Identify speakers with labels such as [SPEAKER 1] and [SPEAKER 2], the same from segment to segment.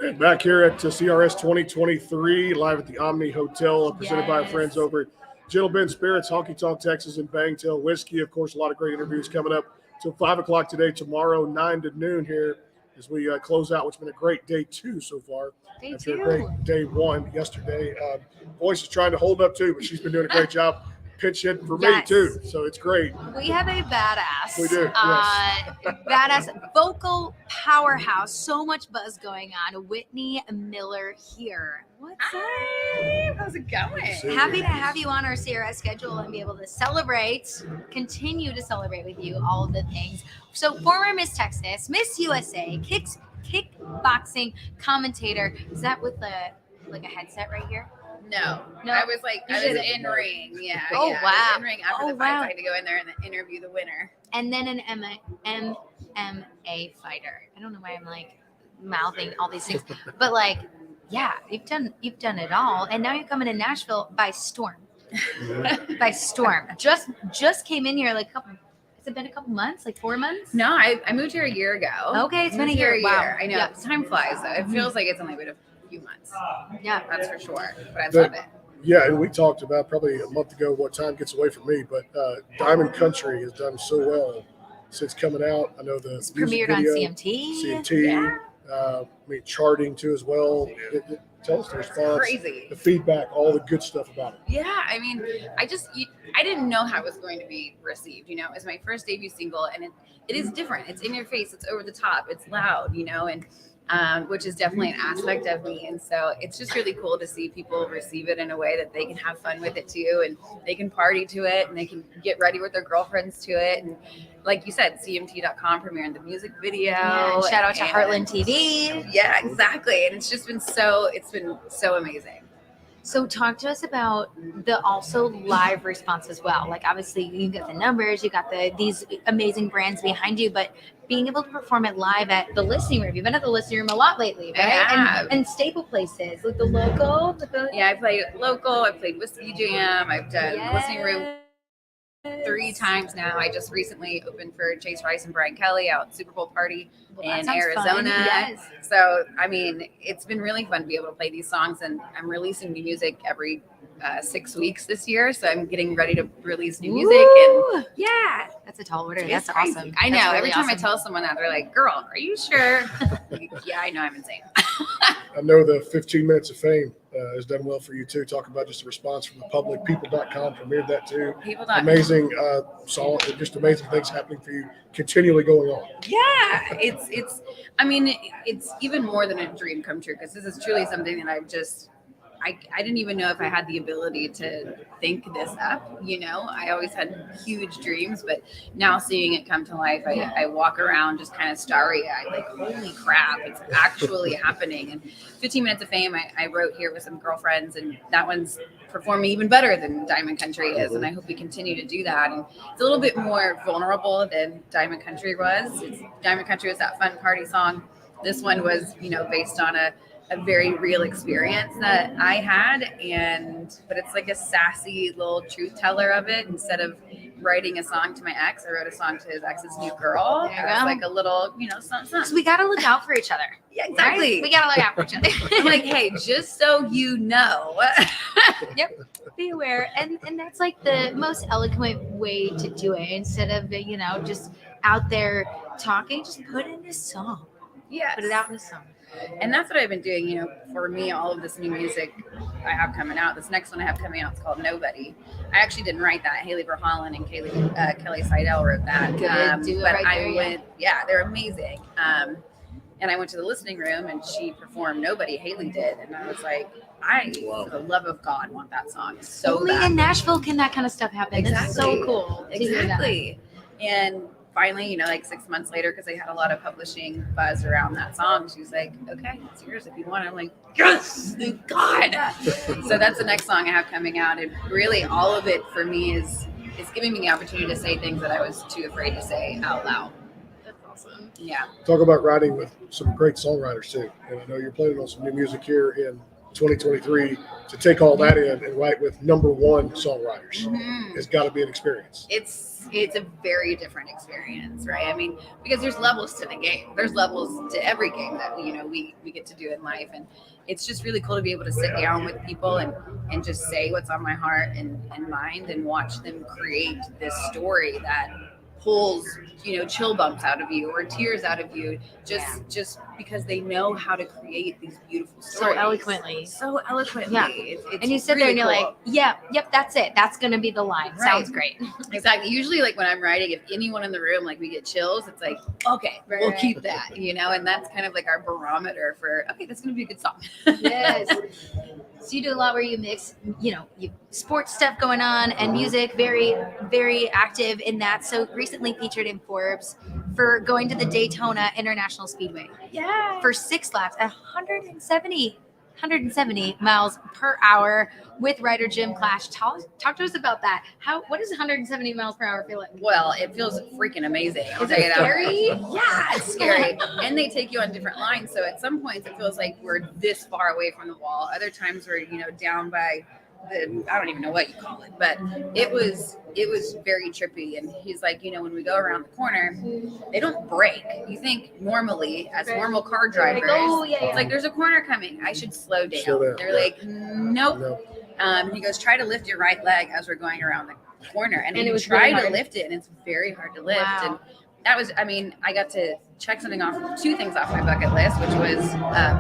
[SPEAKER 1] And back here at CRS 2023, live at the Omni Hotel, presented by our friends over at Gentle Ben Spirits, HonkyTonk, Texas, and Bangtail Whiskey. Of course, a lot of great interviews coming up till 5 o'clock today, tomorrow, 9 to noon here as we close out what's been a great day 2 so far. After a great day 1 yesterday. Voice is trying to hold up too, but she's been doing a great job. Pitch hitting for me too, so it's great.
[SPEAKER 2] We have a badass.
[SPEAKER 1] We do.
[SPEAKER 2] Badass vocal powerhouse. So much buzz going on. Whitney Miller here. What's up?
[SPEAKER 3] How's it going?
[SPEAKER 2] Happy to have you on our CRS schedule and be able to continue to celebrate with you all of the things. So, former Miss Texas, Miss USA, kickboxing commentator. Is that with a headset right here?
[SPEAKER 3] No. I was in ring. Yeah.
[SPEAKER 2] Oh,
[SPEAKER 3] yeah.
[SPEAKER 2] wow.
[SPEAKER 3] In ring after the fight. I had to go in there and interview the winner.
[SPEAKER 2] And then an MMA fighter. I don't know why I'm mouthing all these things, but you've done it all, and now you're coming to Nashville by storm. By storm. Just came in here has it been a couple months? 4 months?
[SPEAKER 3] No, I moved here a year ago.
[SPEAKER 2] Okay, it's been a year. Wow.
[SPEAKER 3] I know.
[SPEAKER 2] Yeah.
[SPEAKER 3] Time flies though. It feels like it's only been a few months.
[SPEAKER 2] Yeah,
[SPEAKER 3] that's for sure. But I love it.
[SPEAKER 1] Yeah, and we talked about probably a month ago what time gets away from me, but Diamond Country has done so well since coming out. I know it's
[SPEAKER 2] premiered on
[SPEAKER 1] CMT. Charting too as well. Tell us the response,
[SPEAKER 3] crazy,
[SPEAKER 1] the feedback, all the good stuff about it.
[SPEAKER 3] Yeah, I mean, I didn't know how it was going to be received. You know, it's my first debut single, and it is different. It's in your face. It's over the top. It's loud. You know, and which is definitely an aspect of me. And so it's just really cool to see people receive it in a way that they can have fun with it too, and they can party to it, and they can get ready with their girlfriends to it. And like you said, CMT.com premiering the music video.
[SPEAKER 2] Yeah, shout out to Heartland TV.
[SPEAKER 3] Yeah, exactly. And it's been so amazing.
[SPEAKER 2] So talk to us about the also live response as well. Obviously you got the numbers, you got these amazing brands behind you, but being able to perform it live at the listening room. You've been at the listening room a lot lately, right? And staple places like the local.
[SPEAKER 3] Yeah, I played local. I played Whiskey Jam. I've done listening room 3 times now. I just recently opened for Chase Rice and Brian Kelly out at Super Bowl party in Arizona.
[SPEAKER 2] Yes.
[SPEAKER 3] So, I mean, it's been really fun to be able to play these songs, and I'm releasing new music every 6 weeks this year. So I'm getting ready to release new music. And yeah,
[SPEAKER 2] that's a tall order.
[SPEAKER 3] That's
[SPEAKER 2] crazy.
[SPEAKER 3] Awesome. I know.
[SPEAKER 2] Really
[SPEAKER 3] every time
[SPEAKER 2] awesome.
[SPEAKER 3] I tell someone that, they're like, "Girl, are you sure?" Yeah, I know. I'm insane.
[SPEAKER 1] I know the 15 Minutes of Fame has done well for you too. Talk about just the response from the public. People.com premiered that too.
[SPEAKER 3] People.com.
[SPEAKER 1] Amazing song. Just amazing things happening for you continually going on.
[SPEAKER 3] Yeah, it's even more than a dream come true, because this is truly something that I didn't even know if I had the ability to think this up. You know, I always had huge dreams, but now seeing it come to life, I walk around just kind of starry-eyed, holy crap, it's actually happening. And 15 Minutes of Fame, I wrote here with some girlfriends, and that one's performing even better than Diamond Country is, and I hope we continue to do that. And it's a little bit more vulnerable than Diamond Country was. Diamond Country was that fun party song. This one was, based on a very real experience that I had, but it's like a sassy little truth teller of it. Instead of writing a song to my ex, I wrote a song to his ex's new girl. It's like a little, something.
[SPEAKER 2] So we got to look out for each other.
[SPEAKER 3] Yeah, exactly.
[SPEAKER 2] Right? We got to look out for each other.
[SPEAKER 3] Hey, just so you know.
[SPEAKER 2] Yep. Be aware. And that's the most eloquent way to do it. Instead of, just out there talking, just put it in a song.
[SPEAKER 3] Yeah.
[SPEAKER 2] Put it out in a song.
[SPEAKER 3] And that's what I've been doing, for me, all of this new music I have coming out. This next one I have coming out is called Nobody. I actually didn't write that. Haley Verholland and Kelly Seidel wrote that. They're amazing. And I went to the listening room, and she performed Nobody. Haley did. And I was like, for the love of God, want that song so
[SPEAKER 2] Only
[SPEAKER 3] bad.
[SPEAKER 2] in Nashville can that kind of stuff happen.
[SPEAKER 3] Exactly.
[SPEAKER 2] It's so cool.
[SPEAKER 3] Exactly. And finally, 6 months later, because I had a lot of publishing buzz around that song, she was like, "Okay, it's yours if you want." I'm like, "Yes, thank God." So that's the next song I have coming out, and really all of it for me is giving me the opportunity to say things that I was too afraid to say out loud.
[SPEAKER 2] That's awesome.
[SPEAKER 3] Yeah.
[SPEAKER 1] Talk about writing with some great songwriters too, and I know you're playing on some new music here in 2023 to take all that in and write with #1 songwriters. It's got to be an experience.
[SPEAKER 3] It's a very different experience, right? I mean, because there's levels to the game. There's levels to every game that we get to do in life, and it's just really cool to be able to sit down with people and just say what's on my heart and mind and watch them create this story that pulls chill bumps out of you or tears out of you just because they know how to create these beautiful stories so eloquently.
[SPEAKER 2] Yeah.
[SPEAKER 3] It's
[SPEAKER 2] And you sit there and you're
[SPEAKER 3] really
[SPEAKER 2] like, yep, that's it. That's gonna be the line.
[SPEAKER 3] Right.
[SPEAKER 2] Sounds great.
[SPEAKER 3] Exactly. Usually, like when I'm writing, if anyone in the room, like we get chills, it's like, okay, we'll keep that, and that's kind of like our barometer for, okay, that's going to be a good song.
[SPEAKER 2] Yes. So you do a lot where you mix, you sports stuff going on and music, very, very active in that. So recently featured in Forbes for going to the Daytona International Speedway.
[SPEAKER 3] Yeah.
[SPEAKER 2] For 6 laps at 170 miles per hour with rider Jim Clash. Talk to us about that. What does 170 miles per hour feel like?
[SPEAKER 3] Well, it feels freaking amazing.
[SPEAKER 2] Is it scary?
[SPEAKER 3] Yeah, it's scary. And they take you on different lines. So at some points it feels like we're this far away from the wall. Other times we're, down by I don't even know what you call it, but it was very trippy. And he's like, when we go around the corner, they don't brake. You think normally as normal car drivers, it's like there's a corner coming, I should slow down. They're like, nope. He goes, try to lift your right leg as we're going around the corner, and it was try to lift it, and it's very hard to lift.
[SPEAKER 2] Wow.
[SPEAKER 3] And that was, I got to check two things off my bucket list, which was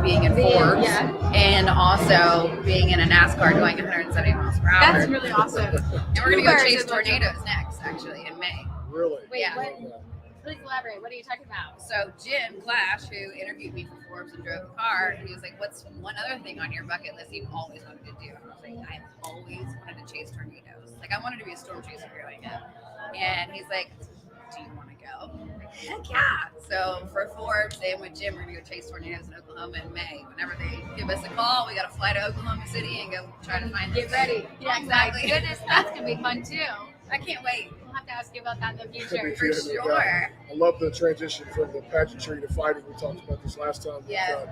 [SPEAKER 3] being in Forbes and also being in a NASCAR going 170 miles per hour.
[SPEAKER 2] That's really awesome.
[SPEAKER 3] And we're going to go chase tornadoes next, actually, in May.
[SPEAKER 1] Really?
[SPEAKER 2] Wait,
[SPEAKER 3] Yeah.
[SPEAKER 2] Please elaborate. What are you talking about?
[SPEAKER 3] So Jim Clash, who interviewed me for Forbes and drove the car, he was like, what's one other thing on your bucket list you've always wanted to do? And I was like, I've always wanted to chase tornadoes. Like, I wanted to be a storm chaser growing up. And he's like, do you want to go? Heck yeah. So for Forbes and with Jim, we're going to go chase tornadoes in Oklahoma in May. Whenever they give us a call, we got to fly to Oklahoma City and go try to find
[SPEAKER 2] Get ready.
[SPEAKER 3] Yeah, exactly.
[SPEAKER 2] My goodness, that's going to be fun too.
[SPEAKER 3] I can't wait.
[SPEAKER 2] We'll have to ask you about that in the future.
[SPEAKER 3] For sure.
[SPEAKER 1] I love the transition from the pageantry to fighting. We talked about this last time.
[SPEAKER 3] Yeah.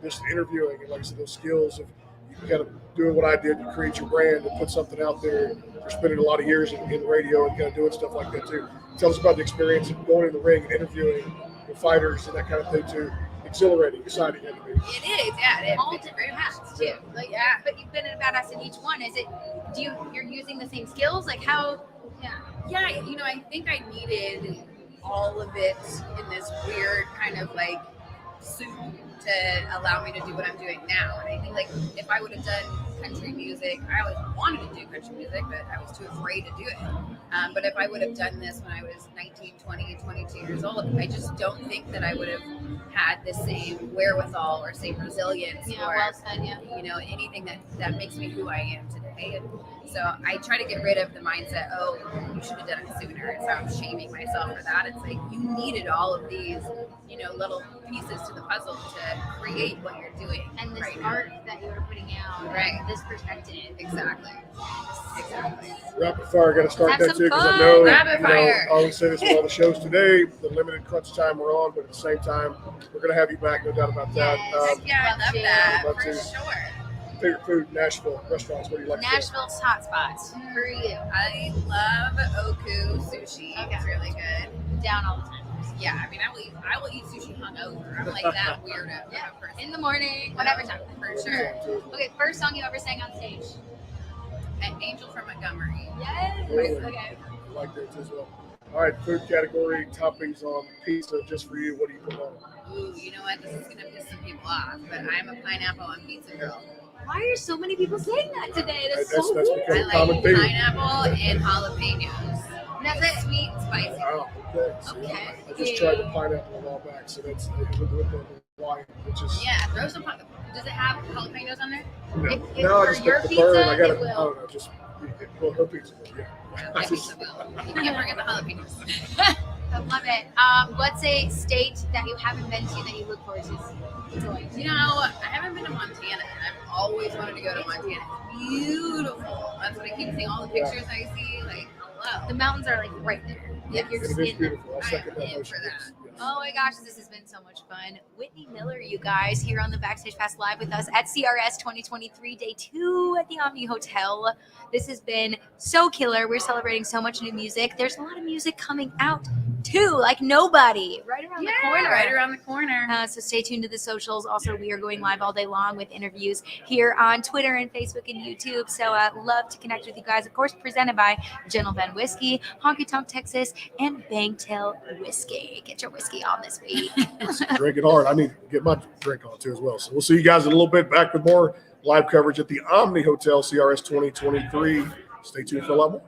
[SPEAKER 1] Just interviewing and, like I said, those skills of you kind of doing what I did to create your brand and put something out there. You're spending a lot of years in radio and kind of doing stuff like that too. Tell us about the experience of going in the ring and interviewing the fighters and that kind of thing too. Exhilarating, exciting.
[SPEAKER 3] It is, yeah.
[SPEAKER 2] All different hats too. Like, but you've been a badass in each one. Is it? You're using the same skills? Like how?
[SPEAKER 3] Yeah. I think I needed all of it in this weird kind of like soup to allow me to do what I'm doing now. And I think like if I would have done country music, I always wanted to do country music, but I was too afraid to do it. But if I would have done this when I was 19, 20, 22 years old, I just don't think that I would have had the same wherewithal or same resilience or anything that makes me who I am today. And so I try to get rid of the mindset, oh, you should have done it sooner. And so I'm shaming myself for that. It's like you needed all of these, little pieces to the puzzle to create what you're doing.
[SPEAKER 2] And this
[SPEAKER 3] right
[SPEAKER 2] art that you were putting out,
[SPEAKER 3] right?
[SPEAKER 2] This perspective,
[SPEAKER 3] Exactly.
[SPEAKER 1] Rapid fire, got to start
[SPEAKER 2] Have
[SPEAKER 1] that
[SPEAKER 2] some
[SPEAKER 1] too because I
[SPEAKER 2] fun.
[SPEAKER 1] know,
[SPEAKER 3] Rapid fire.
[SPEAKER 1] I always say this with all the shows today, the limited crunch time we're on, but at the same time, we're going to have you back, no doubt about that.
[SPEAKER 2] Yes.
[SPEAKER 3] Yeah, I love that
[SPEAKER 1] love
[SPEAKER 3] for
[SPEAKER 1] to.
[SPEAKER 3] sure.
[SPEAKER 1] Favorite food, Nashville restaurants, what do you like to
[SPEAKER 2] Nashville's hot spots for you.
[SPEAKER 3] I love Oku sushi.
[SPEAKER 2] Okay.
[SPEAKER 3] It's really good.
[SPEAKER 2] Down all the time.
[SPEAKER 3] Yeah, I will eat sushi hungover. I'm like that weirdo
[SPEAKER 2] Yeah.
[SPEAKER 3] person.
[SPEAKER 2] In the morning, whatever time.
[SPEAKER 3] For sure.
[SPEAKER 2] Okay, first song you ever sang on stage?
[SPEAKER 3] An Angel from Montgomery.
[SPEAKER 2] Yes.
[SPEAKER 1] Really?
[SPEAKER 2] Okay.
[SPEAKER 1] I like that as well. All right, food category, toppings on pizza, just for you, what do you put on?
[SPEAKER 3] Ooh, you know what? This is going to piss some people off, but I'm a pineapple on pizza girl.
[SPEAKER 2] Why are so many people saying that today? That's
[SPEAKER 1] That's
[SPEAKER 2] so weird.
[SPEAKER 1] because-
[SPEAKER 3] I
[SPEAKER 1] common
[SPEAKER 3] like
[SPEAKER 1] theme.
[SPEAKER 3] pineapple and jalapenos.
[SPEAKER 2] That's it.
[SPEAKER 3] Sweet and spicy.
[SPEAKER 1] Wow, okay. So
[SPEAKER 2] Okay.
[SPEAKER 1] I just tried the pineapple a while back, so that's with the Hawaiian, which is
[SPEAKER 3] Yeah, throw some. Does it have jalapenos on there?
[SPEAKER 1] no,
[SPEAKER 2] If
[SPEAKER 1] no, I
[SPEAKER 2] for
[SPEAKER 1] just
[SPEAKER 2] your
[SPEAKER 1] picked the
[SPEAKER 2] pizza,
[SPEAKER 1] burn. I got
[SPEAKER 2] it
[SPEAKER 1] it.
[SPEAKER 2] will.
[SPEAKER 1] I don't know, just well, her pizza, yeah.
[SPEAKER 3] My pizza will. You can't forget the jalapenos.
[SPEAKER 2] I love it. What's a state that you haven't been to that you look forward to going to?
[SPEAKER 3] You know, I haven't been to Montana, and I've always wanted to go to Montana. It's beautiful. That's what I keep seeing. All the pictures I see, like, hello.
[SPEAKER 2] The mountains are like right there.
[SPEAKER 3] Yes.
[SPEAKER 2] Like you're
[SPEAKER 1] It
[SPEAKER 2] just
[SPEAKER 1] is
[SPEAKER 2] in them.
[SPEAKER 1] beautiful. I'll
[SPEAKER 3] I
[SPEAKER 1] second
[SPEAKER 3] am
[SPEAKER 1] that
[SPEAKER 3] in
[SPEAKER 1] motion.
[SPEAKER 3] for that.
[SPEAKER 1] Yes.
[SPEAKER 2] Oh my gosh, this has been so much fun. Whitney Miller, you guys, here on the Backstage Pass Live with us at CRS 2023, day 2 at the Omni Hotel. This has been so killer. We're celebrating so much new music. There's a lot of music coming out too, like nobody, right around the corner.
[SPEAKER 3] Right around the corner.
[SPEAKER 2] So stay tuned to the socials. Also, we are going live all day long with interviews here on Twitter and Facebook and YouTube. So love to connect with you guys. Of course, presented by Gentleman Whiskey, HonkyTonk, Texas, and Bangtail Whiskey. Get your whiskey on this week.
[SPEAKER 1] Drinking hard. I need to get my drink on too as well. So we'll see you guys in a little bit. Back with more live coverage at the Omni Hotel CRS 2023. Stay tuned for a lot more.